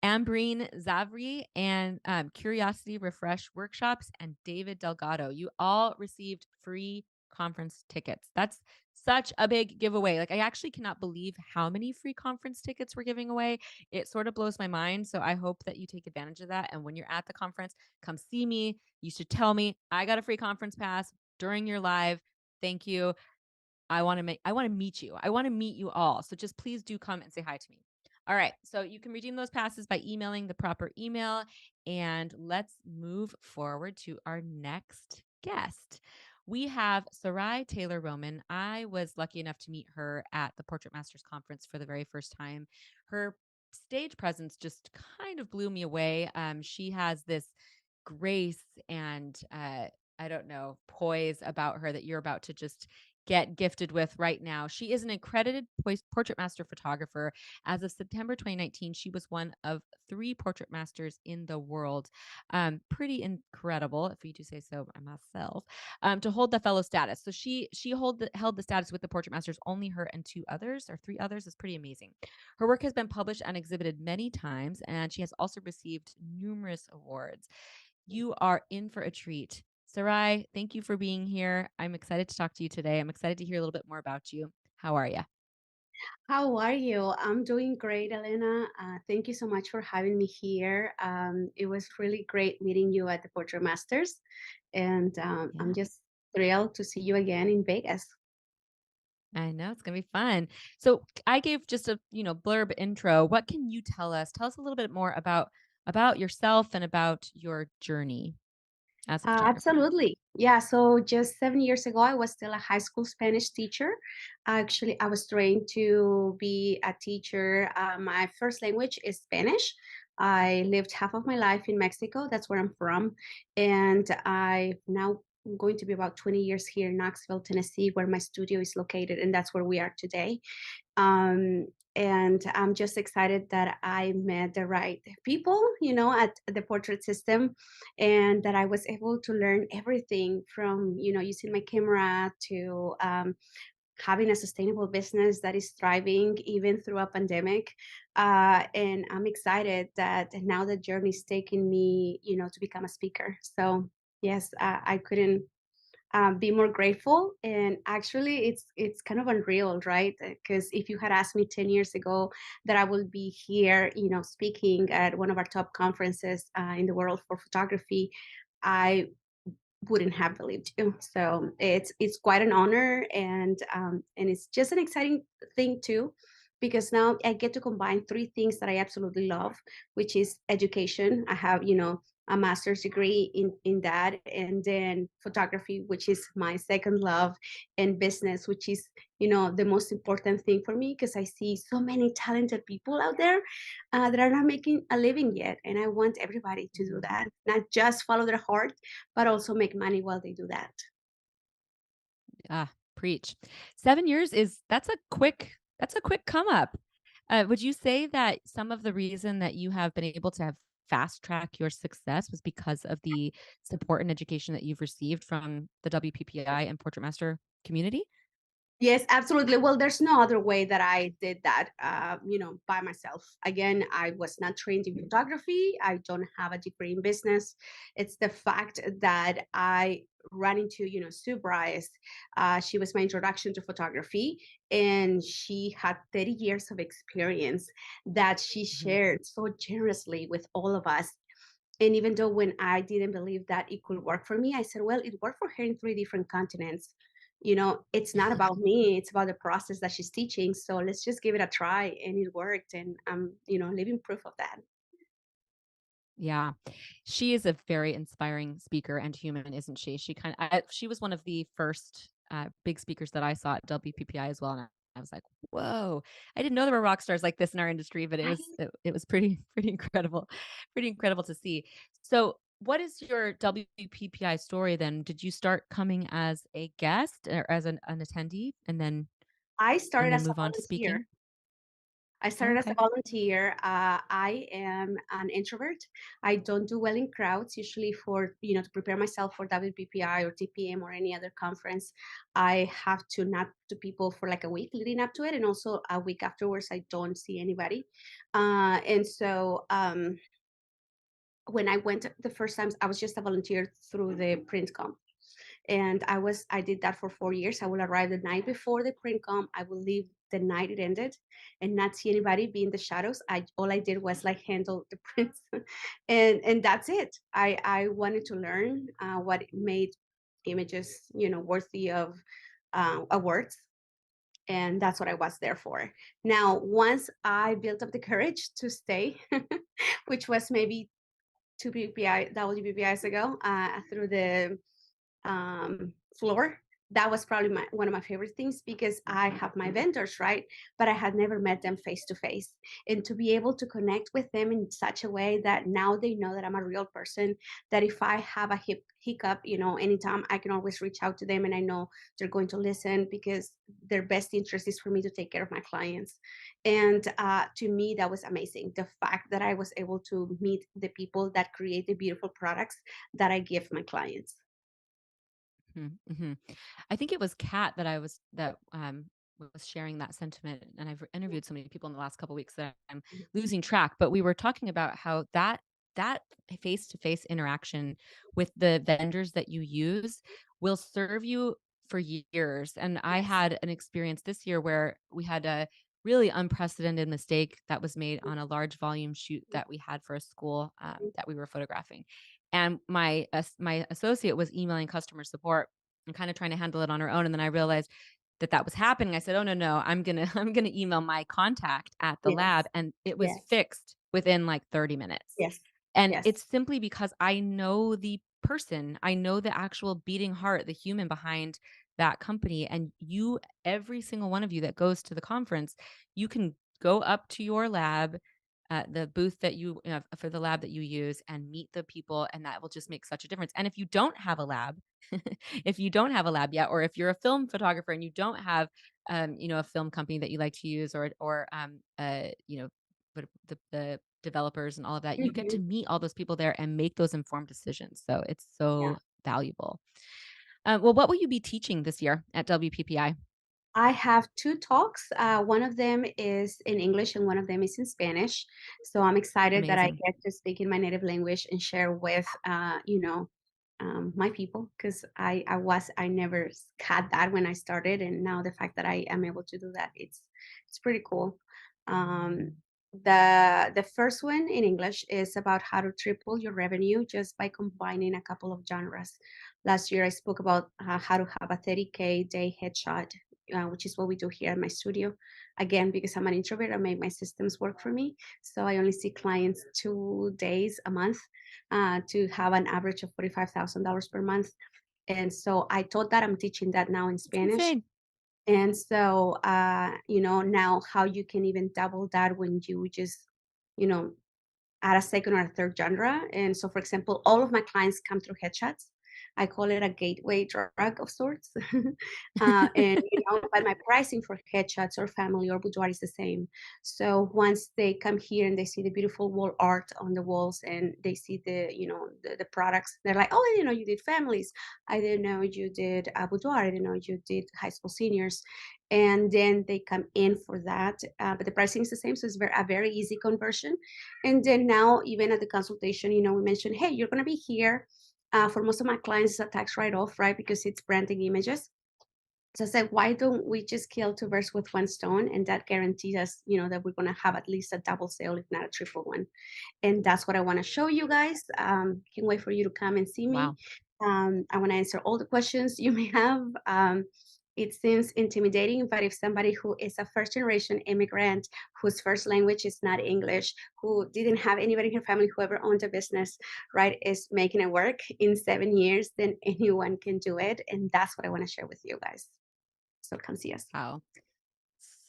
Ambreen Zavri, and Curiosity Refresh Workshops, and David Delgado. You all received free conference tickets. That's such a big giveaway. Like, I actually cannot believe how many free conference tickets we're giving away. It sort of blows my mind. So I hope that you take advantage of that. And when you're at the conference, come see me. You should tell me, I got a free conference pass during your live. Thank you. I want to meet you. I want to meet you all. So just please do come and say hi to me. All right. So you can redeem those passes by emailing the proper email. And let's move forward to our next guest. We have Sarai Taylor Roman. I was lucky enough to meet her at the Portrait Masters Conference for the very first time. Her stage presence just kind of blew me away. She has this grace and I don't know, poise about her that you're about to just get gifted with right now. She is an accredited portrait master photographer. As of September 2019, she was one of 3 portrait masters in the world. Pretty incredible, if you do say so myself, to hold the fellow status. So she held the status with the portrait masters, only her and 2 others or 3 others is pretty amazing. Her work has been published and exhibited many times, and she has also received numerous awards. You are in for a treat. Sarai, thank you for being here. I'm excited to talk to you today. I'm excited to hear a little bit more about you. How are you? How are you? I'm doing great, Elena. Thank you so much for having me here. It was really great meeting you at the Portrait Masters, and I'm Yeah, just thrilled to see you again in Vegas. I know it's gonna be fun. So I gave just a blurb intro. What can you tell us? Tell us a little bit more about yourself and about your journey as a photographer. Absolutely. Yeah. So just 7 years ago, I was still a high school Spanish teacher. Actually, I was trained to be a teacher. My first language is Spanish. I lived half of my life in Mexico. That's where I'm from. And I now going to be about 20 years here in Knoxville, Tennessee, where my studio is located. And that's where we are today. Um, and I'm just excited that I met the right people, at the portrait system, and that I was able to learn everything from, using my camera to having a sustainable business that is thriving even through a pandemic. And I'm excited that now the journey is taking me, to become a speaker. So yes, I couldn't be more grateful. And actually, it's kind of unreal, right? Because if you had asked me 10 years ago that I would be here, speaking at one of our top conferences in the world for photography, I wouldn't have believed you. So it's quite an honor, and it's just an exciting thing too, because now I get to combine 3 things that I absolutely love, which is education. I have a master's degree in that, and then photography, which is my second love, and business, which is the most important thing for me, because I see so many talented people out there that are not making a living yet, and I want everybody to do Mhm. that, not just follow their heart, but also make money while they do that. Ah, preach. 7 years is that's a quick come up. Would you say that some of the reason that you have been able to have fast track your success was because of the support and education that you've received from the WPPI and Portrait Master community? Yes, absolutely. Well, there's no other way that I did that, by myself. Again, I was not trained in photography. I don't have a degree in business. It's the fact that I ran into, Sue Bryce. She was my introduction to photography, and she had 30 years of experience that she Mhm. shared so generously with all of us. And even though when I didn't believe that it could work for me, I said, well, it worked for her in 3 different continents. It's not about me, it's about the process that she's teaching. So let's just give it a try. And it worked. And I'm, living proof of that. Yeah. She is a very inspiring speaker and human, isn't she? She was one of the first big speakers that I saw at WPPI as well. And I was like, whoa, I didn't know there were rock stars like this in our industry, but it was pretty incredible, pretty incredible to see. So what is your WPPI story then? Did you start coming as a guest or as an attendee I and started then as a move on to volunteer. speaking? I started as a Okay. volunteer. I am an introvert. I don't do well in crowds. Usually, for to prepare myself for WPPI or TPM or any other conference, I have to not to people for like a week leading up to it, and also a week afterwards. I don't see anybody, and so when I went the first time, I was just a volunteer through the print comp. And I did that for 4 years. I will arrive the night before the print comp. I will leave the night it ended and not see anybody, be in the shadows. All I did was like handle the prints, and that's it. I wanted to learn what made images, worthy of awards, and that's what I was there for. Now, once I built up the courage to stay, which was maybe two WPPIs ago, through the floor. that was probably one of my favorite things, because I have my vendors, right? But I had never met them face to face. And to be able to connect with them in such a way that now they know that I'm a real person, that if I have a hiccup, anytime, I can always reach out to them, and I know they're going to listen, because their best interest is for me to take care of my clients. And to me, that was amazing. The fact that I was able to meet the people that create the beautiful products that I give my clients. Mm-hmm. I think it was Kat that was sharing that sentiment, and I've interviewed so many people in the last couple weeks that I'm losing track. But we were talking about how that face-to-face interaction with the vendors that you use will serve you for years. And I Yes. had an experience this year where we had a really unprecedented mistake that was made on a large volume shoot that we had for a school that we were photographing. And my associate was emailing customer support and kind of trying to handle it on her own. And then I realized that that was happening. I said, "Oh, no, no, I'm gonna I'm gonna email my contact at the lab," Yes. and it was Yes. fixed within like 30 minutes. Yes. And Yes. it's simply because I know the person. I know the actual beating heart, the human behind that company. And you, every single one of you that goes to the conference, you can go up to your lab, the booth that you for the lab that you use, and meet the people, and that will just make such a difference. And if you don't have a lab, if you don't have a lab yet, or if you're a film photographer and you don't have, a film company that you like to use, but the developers and all of that, you get to Mhm. meet all those people there and make those informed decisions. So it's Yeah. so valuable. Well, what will you be teaching this year at WPPI? I have 2 talks. One of them is in English and one of them is in Spanish. So I'm excited that I Amazing. get to speak in my native language and share with, my people, because I never had that when I started, and now the fact that I am able to do that, it's pretty cool. Um, the first one in English is about how to triple your revenue just by combining a couple of genres. Last year, I spoke about how to have a 30K day headshot, which is what we do here at my studio. Again, because I'm an introvert, I make my systems work for me. So I only see clients 2 days a month, to have an average of $45,000 per month. And so I taught that. I'm teaching that now in It's Spanish. insane. And so, now how you can even double that when you just, you know, add a second or a third genre. And so, for example, all of my clients come through headshots. I call it a gateway drug of sorts. But my pricing for headshots or family or boudoir is the same. So once they come here and they see the beautiful wall art on the walls and they see the products, they're like, oh, I didn't know you did families. I didn't know you did a boudoir. I didn't know you did high school seniors. And then they come in for that. But the pricing is the same. So it's a very easy conversion. And then now, even at the consultation, we mentioned, hey, you're going to be here. For most of my clients, it's a tax write-off, right? Because it's branding images. So I said, why don't we just kill two birds with one stone? And that guarantees us, that we're going to have at least a double sale, if not a triple one. And that's what I want to show you guys. Can't wait for you to come and see me. Wow. I want to answer all the questions you may have. It seems intimidating, but if somebody who is a first generation immigrant, whose first language is not English, who didn't have anybody in her family who ever owned a business, right, is making it work in 7 years, then anyone can do it. And that's what I want to share with you guys. So come see us. Wow.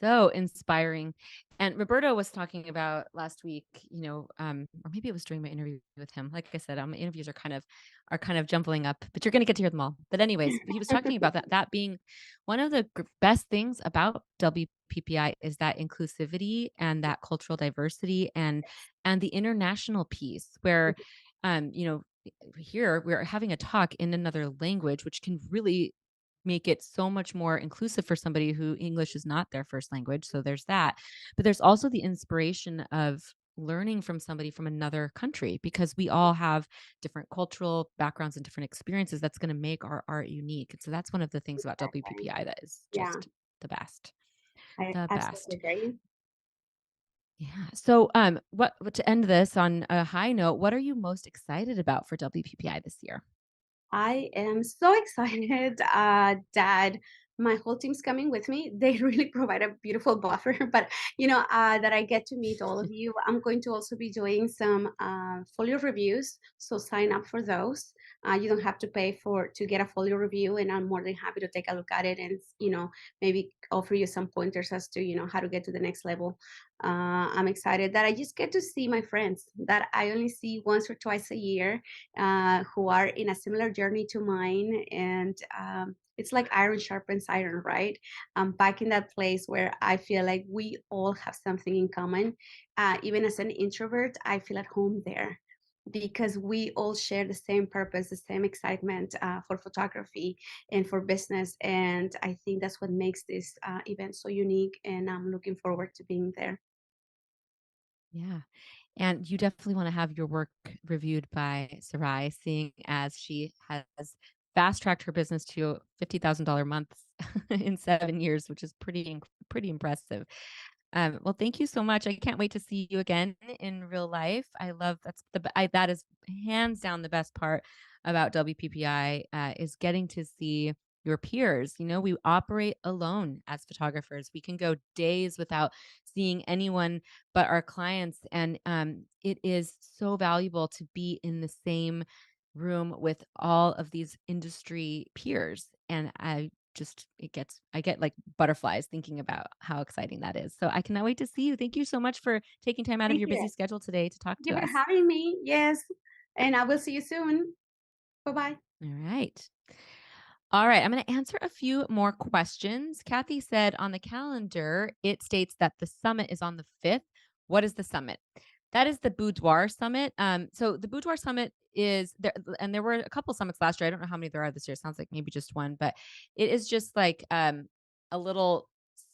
So inspiring. And Roberto was talking about last week, or maybe it was during my interview with him. Like I said, my interviews are kind of jumbling up, but you're going to get to hear them all. But anyways, he was talking about that being one of the best things about WPPI is that inclusivity and that cultural diversity and the international piece where, um, you know, here we're having a talk in another language, which can really make it so much more inclusive for somebody who English is not their first language. So there's that. But there's also the inspiration of learning from somebody from another country because we all have different cultural backgrounds and different experiences that's going to make our art unique. And so that's one of the things about WPPI that is Yeah, just the best. I The absolutely best. agree. Yeah. So what to end this on a high note, what are you most excited about for WPPI this year? I am so excited that my whole team's coming with me. They really provide a beautiful buffer, but that I get to meet all of you. I'm going to also be doing some folio reviews, so sign up for those. You don't have to pay to get a folio review, and I'm more than happy to take a look at it and maybe offer you some pointers as to how to get to the next level. I'm excited that I just get to see my friends that I only see once or twice a year, who are in a similar journey to mine, and it's like iron sharpens iron, right? I'm back in that place where I feel like we all have something in common. Even as an introvert, I feel at home there because we all share the same purpose, the same excitement for photography and for business. And I think that's what makes this event so unique. And I'm looking forward to being there. Yeah. And you definitely want to have your work reviewed by Sarai, seeing as she has fast tracked her business to $50,000 months in 7 years, which is pretty impressive. Well, thank you so much. I can't wait to see you again in real life. I love that is hands down the best part about WPPI is getting to see your peers. We operate alone as photographers. We can go days without seeing anyone but our clients, and it is so valuable to be in the same room with all of these industry peers. And I get like butterflies thinking about how exciting that is. So I cannot wait to see you. Thank you so much for taking time out of Thank your busy you. schedule today to talk Thank you to for us. having me. Yes. And I will see you soon. Bye bye. All right. All right, I'm going to answer a few more questions. Kathy said on the calendar, it states that the summit is on the 5th. What is the summit? That is the Boudoir Summit. So the Boudoir Summit is there, and there were a couple summits last year. I don't know how many there are this year. It sounds like maybe just one, but it is just like a little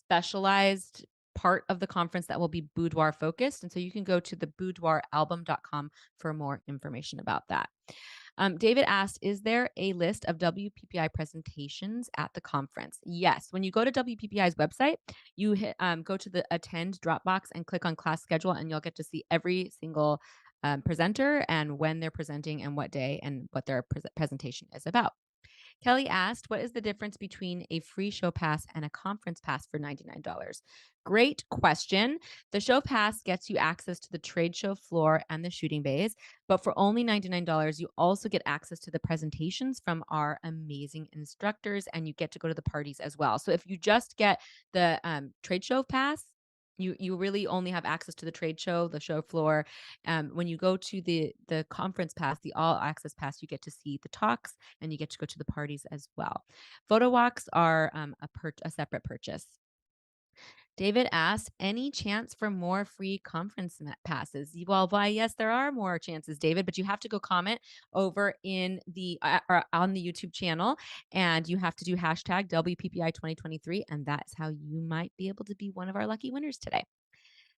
specialized part of the conference that will be boudoir focused. And so you can go to the boudoiralbum.com for more information about that. David asked, is there a list of WPPI presentations at the conference? Yes. When you go to WPPI's website, you go to the attend Dropbox and click on class schedule, and you'll get to see every single presenter and when they're presenting and what day and what their presentation is about. Kelly asked, what is the difference between a free show pass and a conference pass for $99? Great question. The show pass gets you access to the trade show floor and the shooting bays, but for only $99, you also get access to the presentations from our amazing instructors, and you get to go to the parties as well. So if you just get the trade show pass, you really only have access to the trade show, the show floor. When you go to the conference pass, the all access pass, you get to see the talks and you get to go to the parties as well. Photo walks are a separate purchase. David asked, any chance for more free conference passes? Well, why, yes, there are more chances, David, but you have to go comment over in the or on the YouTube channel, and you have to do hashtag WPPI 2023, and that's how you might be able to be one of our lucky winners today.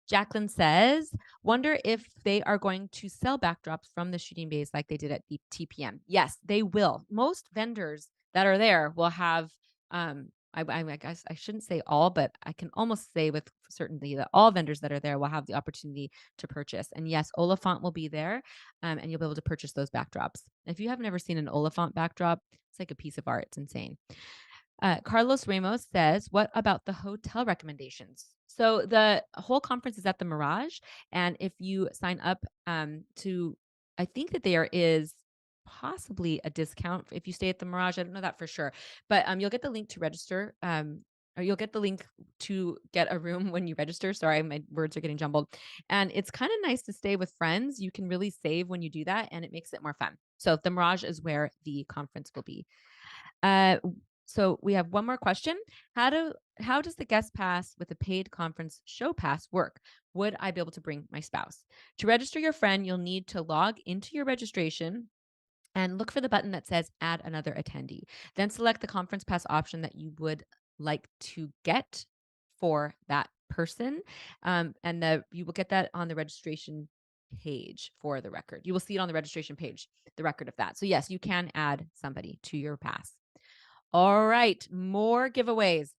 Jacqueline says, wonder if they are going to sell backdrops from the shooting bays like they did at the TPM. Yes, they will. Most vendors that are there will have, I guess I shouldn't say all, but I can almost say with certainty that all vendors that are there will have the opportunity to purchase. And yes, Oliphant will be there, and you'll be able to purchase those backdrops. If you have never seen an Oliphant backdrop, it's like a piece of art. It's insane. Carlos Ramos says, what about the hotel recommendations? So the whole conference is at the Mirage. And if you sign up I think that there is possibly a discount if you stay at the Mirage. I don't know that for sure, but you'll get the link to register. Or you'll get the link to get a room when you register. Sorry, my words are getting jumbled. And it's kind of nice to stay with friends. You can really save when you do that, and it makes it more fun. So the Mirage is where the conference will be. So we have one more question. How does the guest pass with a paid conference show pass work? Would I be able to bring my spouse? To register your friend, you'll need to log into your registration and look for the button that says add another attendee. Then select the conference pass option that you would like to get for that person. And you will get that on the registration page for the record. You will see it on the registration page, the record of that. So yes, you can add somebody to your pass. All right, more giveaways.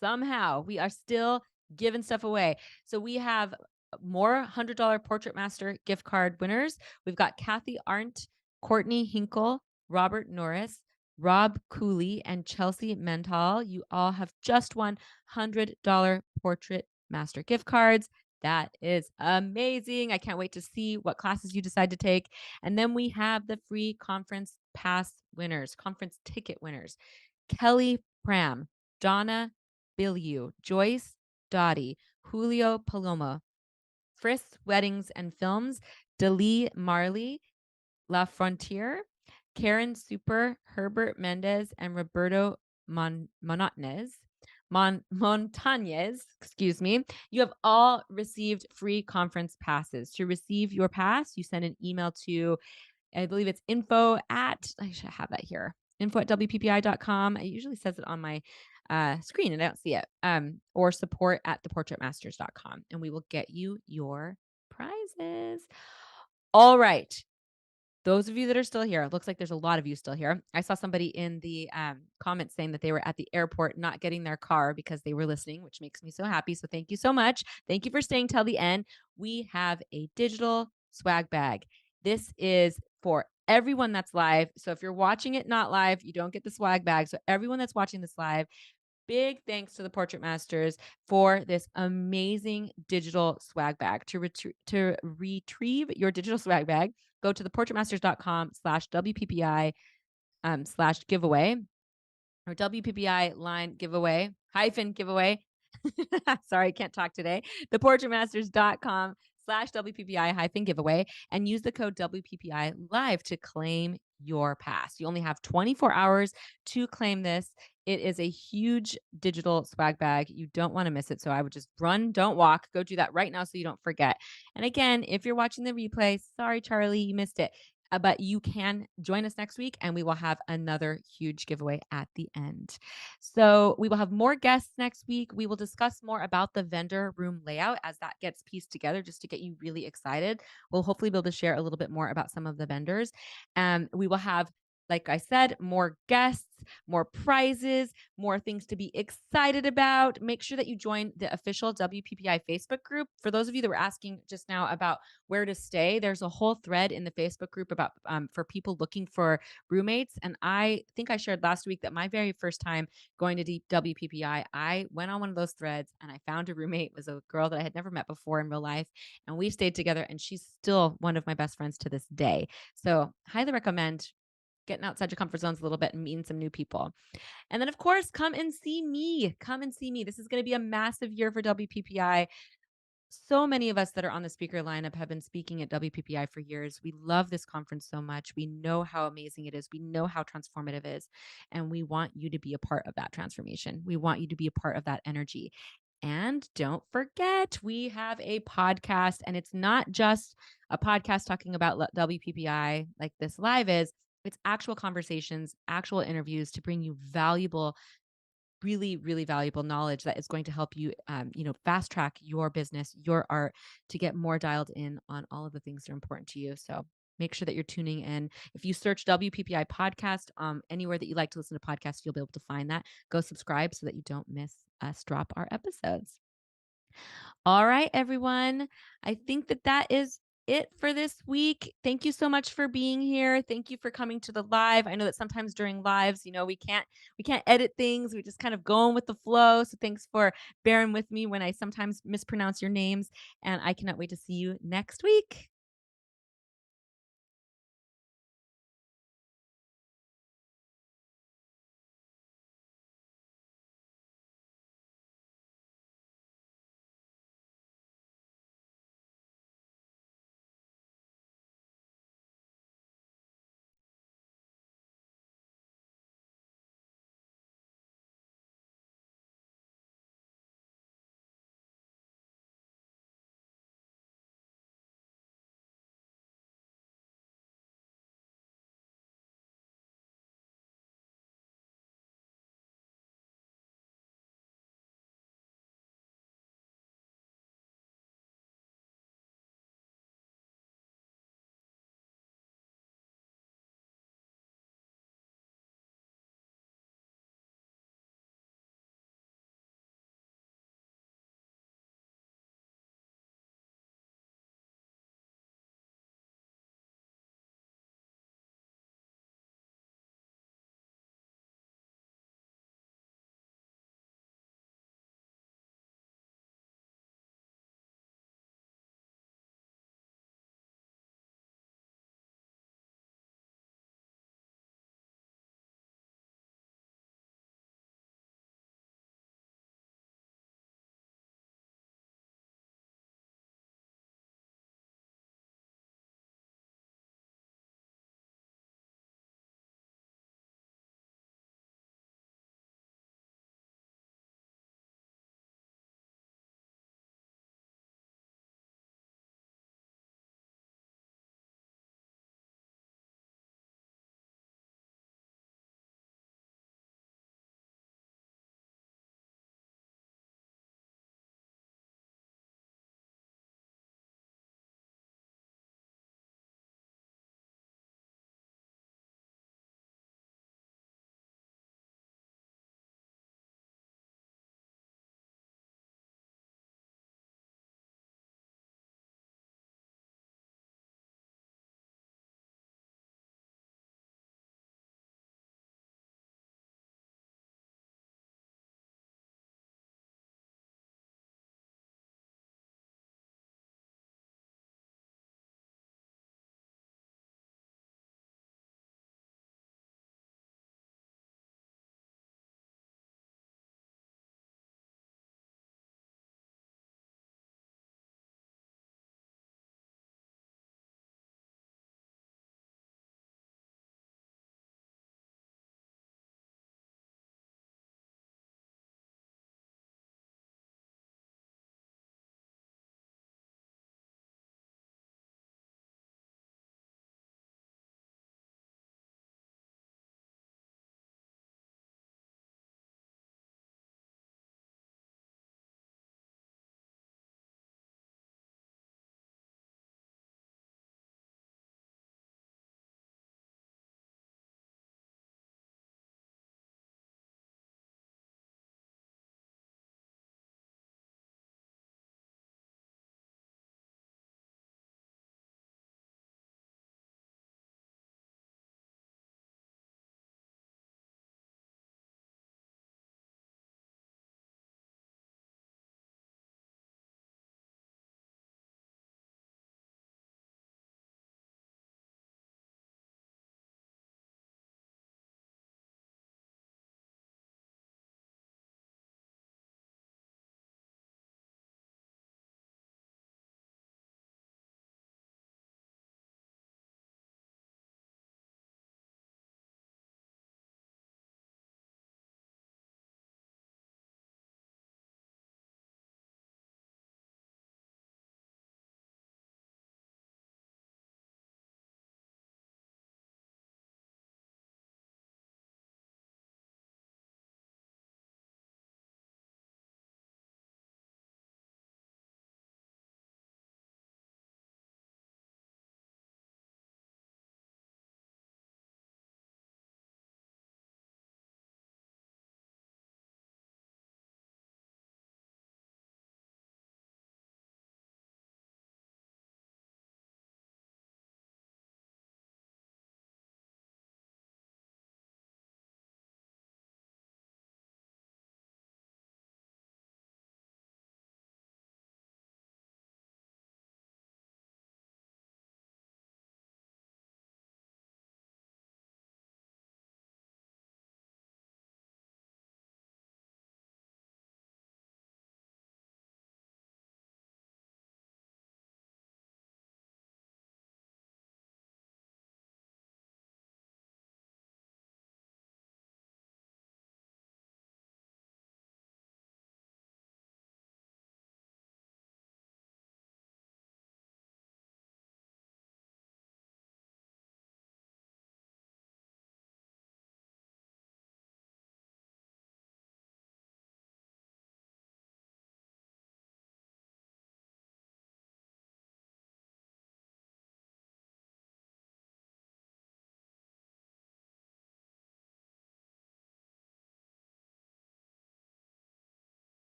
Somehow we are still giving stuff away. So we have more $100 Portrait Master gift card winners. We've got Kathy Arndt, Courtney Hinkle, Robert Norris, Rob Cooley, and Chelsea Mental. You all have just won $100 Portrait Master gift cards. That is amazing. I can't wait to see what classes you decide to take. And then we have the free conference pass winners, conference ticket winners. Kelly Pram, Donna Billiou, Joyce Dottie, Julio Paloma, Frisk Weddings and Films, Delee Marley, La Frontier, Karen Super, Herbert Mendez, and Roberto Montañez, excuse me. You have all received free conference passes. To receive your pass, you send an email to, I believe it's I should have that here, info@wppi.com. It usually says it on my screen and I don't see it. Or support@theportraitmasters.com, and we will get you your prizes. All right. Those of you that are still here, it looks like there's a lot of you still here. I saw somebody in the comments saying that they were at the airport not getting their car because they were listening, which makes me so happy. So thank you so much. Thank you for staying till the end. We have a digital swag bag. This is for everyone that's live. So if you're watching it not live, you don't get the swag bag. So everyone that's watching this live, big thanks to the Portrait Masters for this amazing digital swag bag. To retrieve your digital swag bag, go to theportraitmasters.com/WPPI /giveaway or WPPI line giveaway -giveaway. Sorry, I can't talk today. Theportraitmasters.com/WPPI -giveaway and use the code WPPI live to claim your pass. You only have 24 hours to claim this. It is a huge digital swag bag. You don't want to miss it. So I would just run, don't walk. Go do that right now so you don't forget. And again, if you're watching the replay, sorry, Charlie, you missed it. But you can join us next week and we will have another huge giveaway at the end. So we will have more guests next week. We will discuss more about the vendor room layout as that gets pieced together, just to get you really excited. We'll hopefully be able to share a little bit more about some of the vendors. We will have, like I said, more guests, more prizes, more things to be excited about. Make sure that you join the official WPPI Facebook group. For those of you that were asking just now about where to stay, there's a whole thread in the Facebook group about for people looking for roommates. And I think I shared last week that my very first time going to WPPI, I went on one of those threads and I found a roommate. It was a girl that I had never met before in real life. And we stayed together and she's still one of my best friends to this day. So highly recommend getting outside your comfort zones a little bit and meeting some new people. And then, of course, come and see me. Come and see me. This is going to be a massive year for WPPI. So many of us that are on the speaker lineup have been speaking at WPPI for years. We love this conference so much. We know how amazing it is. We know how transformative it is. And we want you to be a part of that transformation. We want you to be a part of that energy. And don't forget, we have a podcast, and it's not just a podcast talking about WPPI like this live is. It's actual conversations, actual interviews to bring you valuable, really, really valuable knowledge that is going to help you, fast track your business, your art, to get more dialed in on all of the things that are important to you. So make sure that you're tuning in. If you search WPPI podcast, anywhere that you like to listen to podcasts, you'll be able to find that. Go subscribe so that you don't miss us drop our episodes. All right, everyone. I think that is it for this week. Thank you so much for being here. Thank you for coming to the live. I know that sometimes during lives, we can't edit things. We're just kind of going with the flow. So thanks for bearing with me when I sometimes mispronounce your names, and I cannot wait to see you next week.